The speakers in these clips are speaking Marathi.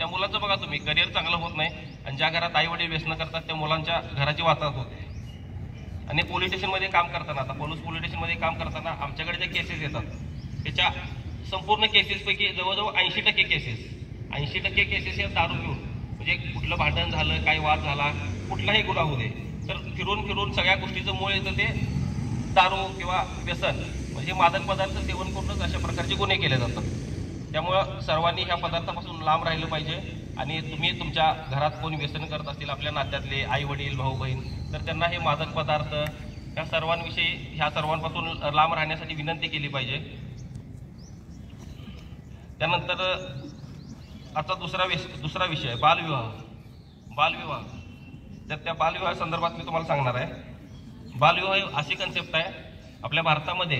त्या मुलांचं बघा तुम्ही, करिअर चांगलं होत नाही आणि ज्या घरात आई वडील व्यसन करतात त्या मुलांच्या घराची वाताहत होते. आणि पोलीस स्टेशनमध्ये काम करताना, आता पोलीस स्टेशनमध्ये काम करताना आमच्याकडे ज्या केसेस येतात त्याच्या संपूर्ण केसेसपैकी जवळजवळ 80% केसेस या दारू घेऊन, म्हणजे कुठलं भांडण झालं, काही वाद झाला, कुठलाही गुन्हा होऊ दे, तर फिरून फिरून सगळ्या गोष्टीचं मूळ येतं ते दारू किंवा व्यसन, म्हणजे मादक पदार्थ सेवन करूनच अशा प्रकारचे गुन्हे केले जातात. त्यामुळं सर्वांनी ह्या पदार्थापासून लांब राहिलं पाहिजे. आणि तुम्ही तुमच्या घरात कोणी व्यसन करत असतील, आपल्या नात्यातले आई वडील भाऊ बहीण, तर त्यांना हे मादक पदार्थ ह्या सर्वांपासून लांब राहण्यासाठी विनंती केली पाहिजे. त्यानंतर आता दुसरा विषय बालविवाह. तर त्या बालविवाह संदर्भात मी तुम्हाला सांगणार आहे. बालविवाह ही अशी कन्सेप्ट आहे आपल्या भारतामध्ये,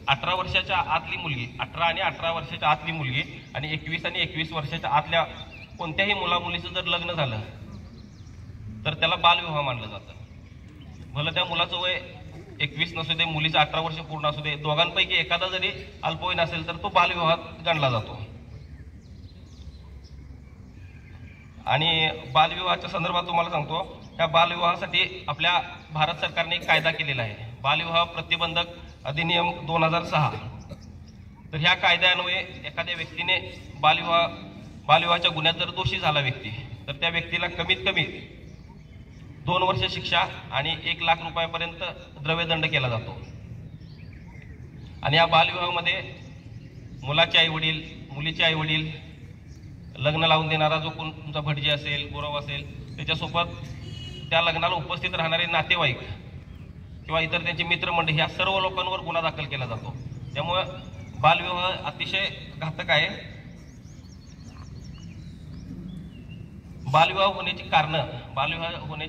18 वर्षाच्या आतली मुलगी, 18 आणि 18 वर्षाच्या आतली मुलगी आणि 21 आणि 21 वर्षाच्या आतल्या कोणत्याही मुलीचं जर लग्न झालं तर त्याला बालविवाह मानलं जातं. भलं त्या मुलाचं वय 21 नसू दे, मुलीचं 18 वर्ष पूर्ण असू दे, दोघांपैकी एखादा जरी अल्पवयीन असेल तर तो बालविवाहात गणला जातो. आणि बालविवाहाच्या संदर्भात तुम्हाला सांगतो, त्या बालविवाहासाठी आपल्या भारत सरकारने एक कायदा केलेला आहे, बालविवाह प्रतिबंधक अधिनियम 2006. तर ह्या कायद्यान्वये एखाद्या व्यक्तीने बालविवाहाच्या गुन्ह्यात जर दोषी झाला व्यक्ती, तर त्या व्यक्तीला कमीत कमी 2 वर्ष शिक्षा आणि 1 लाख रुपयापर्यंत द्रव्यदंड केला जातो. आणि या बालविवाहामध्ये मुलाचे आई वडील, मुलीचे आई वडील, लग्न लावून देणारा जो कोण तुमचा भटजी असेल, गुरव असेल, त्याच्यासोबत त्या लग्नाला उपस्थित राहणारे नातेवाईक किंवा इतर त्यांचे मित्रमंडळी, ह्या सर्व लोकांवर गुन्हा दाखल केला जातो. त्यामुळं बालविवाह अतिशय घातक आहे. बालविवाह होण्याची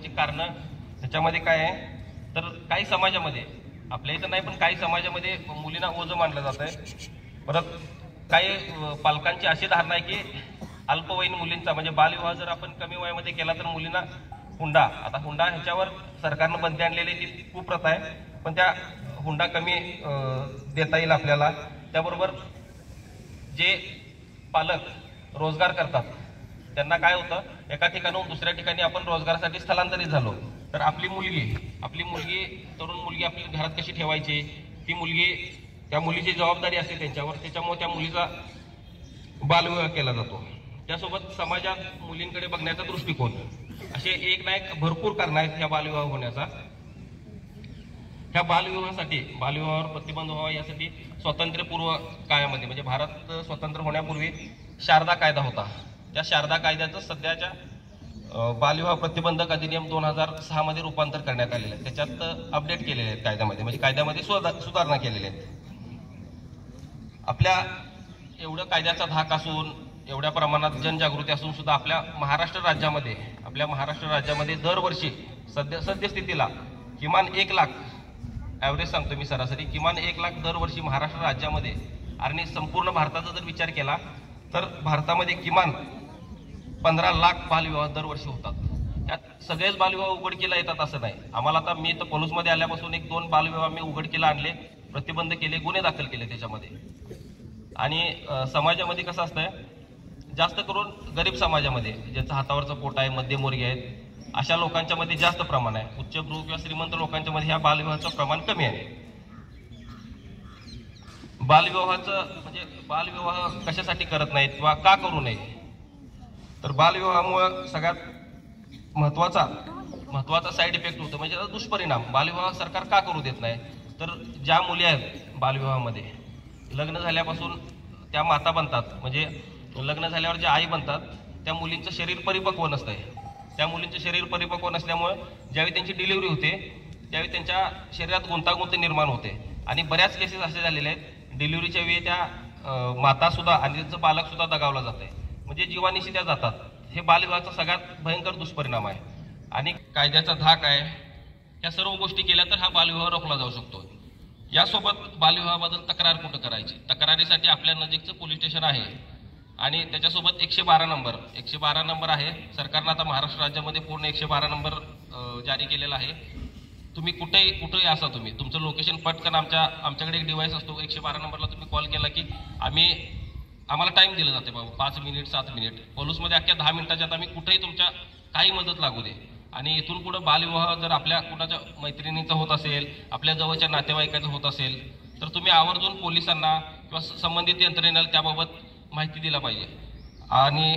कारणं त्याच्यामध्ये काय आहे, तर काही समाजामध्ये, आपल्या इथं नाही पण काही समाजामध्ये मुलींना ओझं मानलं जात आहे. परत काही पालकांची अशी धारणा आहे की अल्पवयीन मुलींचा, म्हणजे बालविवाह जर आपण कमी वयामध्ये केला तर मुलींना हुंडा, आता हुंडा ह्याच्यावर सरकारनं बंदी आणलेली ती कुप्रथा आहे, पण त्या हुंडा कमी देता येईल आपल्याला. त्याबरोबर जे पालक रोजगार करतात त्यांना काय होतं, एका ठिकाणाहून दुसऱ्या ठिकाणी आपण रोजगारासाठी स्थलांतरित झालो तर आपली मुलगी तरुण मुलगी आपली घरात कशी ठेवायची, त्या मुलीची जबाबदारी असते त्यांच्यावर. त्याच्यामुळे त्या मुलीचा बालविवाह केला जातो. त्यासोबत समाजात मुलींकडे बघण्याचा दृष्टिकोन, असे एक ना एक भरपूर कारण आहेत ह्या बालविवाह होण्याचा. ह्या बालविवाहावर प्रतिबंध व्हावा यासाठी स्वातंत्र्यपूर्व काळामध्ये, म्हणजे भारत स्वतंत्र होण्यापूर्वी शारदा कायदा होता. त्या शारदा कायद्याचं सध्याच्या बालविवाह प्रतिबंधक अधिनियम 2006 मध्ये रूपांतर करण्यात आलेलं आहे. त्याच्यात अपडेट केलेले आहेत कायद्यामध्ये, म्हणजे कायद्यामध्ये सुधारणा केलेल्या आहेत. आपल्या एवढं कायद्याचा धाक असून, एवढ्या प्रमाणात जनजागृती असून सुद्धा आपल्या महाराष्ट्र राज्यामध्ये दरवर्षी सद्यस्थितीला किमान 1 लाख, ॲव्हरेज सांगतो मी, सरासरी किमान 1 लाख दरवर्षी महाराष्ट्र राज्यामध्ये, आणि संपूर्ण भारताचा जर विचार केला तर भारतामध्ये किमान 15 लाख बालविवाह दरवर्षी होतात. त्यात सगळेच बालविवाह उघडकीला येतात असं नाही. आम्हाला आता, मी तर पोलीसमध्ये आल्यापासून 1-2 बालविवाह मी उघडकीला आणले, प्रतिबंध केले, गुन्हे दाखल केले त्याच्यामध्ये. आणि समाजामध्ये कसं असतंय, जास्त करून गरीब समाजामध्ये, ज्यांचं हातावरचं पोट आहे, मध्यमवर्गीय आहेत, अशा लोकांच्या मध्ये जास्त प्रमाण आहे. उच्चभ्रू किंवा श्रीमंत लोकांच्या मध्ये ह्या बालविवाहाचं प्रमाण कमी आहे. बालविवाह कशासाठी करत नाहीत किंवा का करू नये, तर बालविवाहामुळे सगळ्यात महत्वाचा साईड इफेक्ट होतो, म्हणजे दुष्परिणाम. बालविवाह सरकार का करू देत नाही, तर ज्या मुली आहेत बालविवाहामध्ये, लग्न झाल्यापासून त्या माता बनतात, म्हणजे लग्न झाल्यावर ज्या आई बनतात, त्या मुलींचं शरीर परिपक्व नसतंय. त्या मुलींचं शरीर परिपक्व नसल्यामुळे ज्यावेळी त्यांची डिलिव्हरी होते त्यावेळी त्यांच्या शरीरात गुंतागुंत निर्माण होते. आणि बऱ्याच केसेस असे झालेले आहेत, डिलिव्हरीच्या वेळी त्या माता सुद्धा आणि त्यांचं बालक सुद्धा दगावला जाते, म्हणजे जीवानिशी त्या जातात. हे बालविवाहाचा सगळ्यात भयंकर दुष्परिणाम आहे. आणि कायद्याचा धाक आहे, ह्या सर्व गोष्टी केल्या तर हा बालविवाह रोखला जाऊ शकतो. यासोबत बालविवाहाबद्दल तक्रार कुठं करायची, तक्रारीसाठी आपल्या नजीकचं पोलीस स्टेशन आहे आणि त्याच्यासोबत 112 नंबर आहे. सरकारनं आता महाराष्ट्र राज्यामध्ये पूर्ण 112 नंबर जारी केलेला आहे. तुम्ही कुठेही असा, तुम्ही तुमचं लोकेशन पटकन आमच्याकडे एक डिव्हाइस असतो, 112 नंबरला तुम्ही कॉल केला की आम्ही आम्हाला टाइम दिला जाते बाबा 5 मिनिट 7 मिनिट, पलूसमध्ये अख्ख्या 10 मिनिटाच्या आत आम्ही कुठेही तुमच्या काही मदत लागू दे. आणि इथून पुढे बालविवाह जर आपल्या कुणाच्या मैत्रिणींचा होत असेल, आपल्या जवळच्या नातेवाईकाचा होत असेल, तर तुम्ही आवर्जून पोलिसांना किंवा संबंधित यंत्रणेला त्याबाबत माहिती दिला पाहिजे. आणि